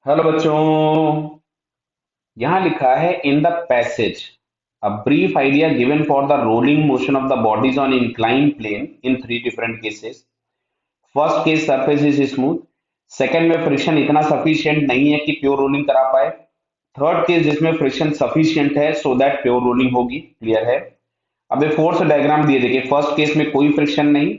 Hello बच्चों। यहां लिखा है in the passage a brief idea given for the rolling motion of the bodies on incline plane in three different cases. First case surface is smooth. Second में friction इतना sufficient नहीं है कि pure rolling करा पाए। Third case जिसमें friction sufficient है so that pure rolling होगी। क्लियर है। अब ये फोर्स डायग्राम दिए देखिए, फर्स्ट केस में कोई फ्रिक्शन नहीं,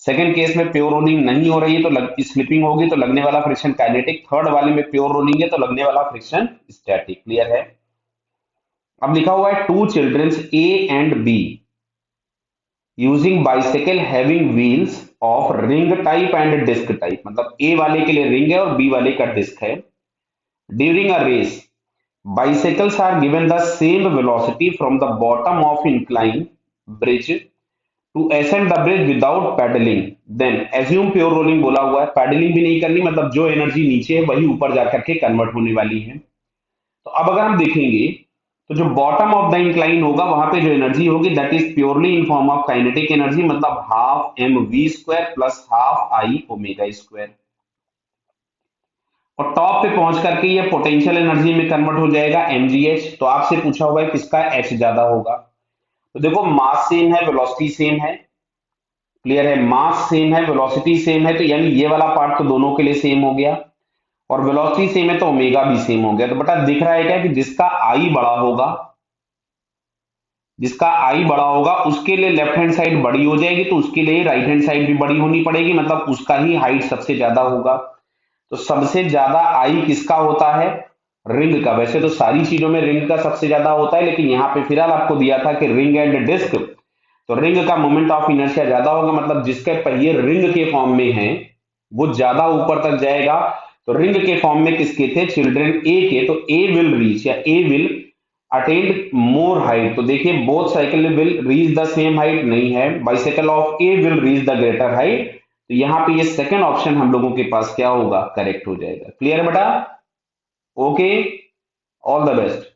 सेकंड केस में प्योर रोलिंग नहीं हो रही है तो स्लिपिंग होगी तो लगने वाला फ्रिक्शन काइनेटिक, थर्ड वाले में प्योर रोलिंग है तो लगने वाला फ्रिक्शन स्टैटिक। क्लियर है। अब लिखा हुआ है two childrens A and B using bicycle having wheels of ring type and disc type, मतलब ए वाले के लिए रिंग है और बी वाले का डिस्क है। During a race bicycles are given the same velocity from the bottom of incline bridge to ascend the bridge without pedaling, then assume pure rolling बोला हुआ है, पैडलिंग भी नहीं करनी, मतलब जो एनर्जी नीचे है वही ऊपर जाकर के कन्वर्ट होने वाली है। तो अब अगर हम देखेंगे तो जो बॉटम ऑफ द इंक्लाइन होगा वहां पे जो एनर्जी होगी that is purely in form of kinetic energy, मतलब half m v square plus half I omega square. और टॉप पे पहुंच करके ये पोटेंशियल एनर्जी में कन्वर्ट हो जाएगा mgh। तो आपसे पूछा हुआ है किसका h ज्यादा होगा। तो देखो मास सेम है, वेलोसिटी सेम है। क्लियर है, मास सेम है, वेलोसिटी सेम है, तो यानी ये वाला पार्ट तो दोनों के लिए सेम हो गया। और वेलोसिटी सेम है तो ओमेगा भी सेम हो गया। तो बेटा दिख रहा है क्या कि जिसका आई बड़ा होगा, जिसका आई बड़ा होगा उसके लिए लेफ्ट हैंड साइड बड़ी हो जाएगी तो उसके लिए राइट हैंड साइड भी बड़ी होनी पड़ेगी, मतलब उसका ही हाइट सबसे ज्यादा होगा। तो सबसे ज्यादा आई किसका होता है? रिंग का। वैसे तो सारी चीजों में रिंग का सबसे ज्यादा होता है, लेकिन यहाँ पे फिलहाल आपको दिया था कि रिंग एंड डिस्क, तो रिंग का मोमेंट ऑफ इनर्शिया ज्यादा होगा, मतलब जिसके पहिए रिंग के फॉर्म में हैं वो ज्यादा ऊपर तक जाएगा। तो रिंग के फॉर्म में किसके थे? चिल्ड्रन ए के। तो ए विल रीच या ए विल अटेंड मोर हाइट। तो देखिए both cycle will reach the same height नहीं है, bicycle of A will reach the greater height. तो यहाँ पे ये सेकंड ऑप्शन हम लोगों के पास क्या होगा? करेक्ट हो जाएगा। क्लियर बेटा? Okay, all the best.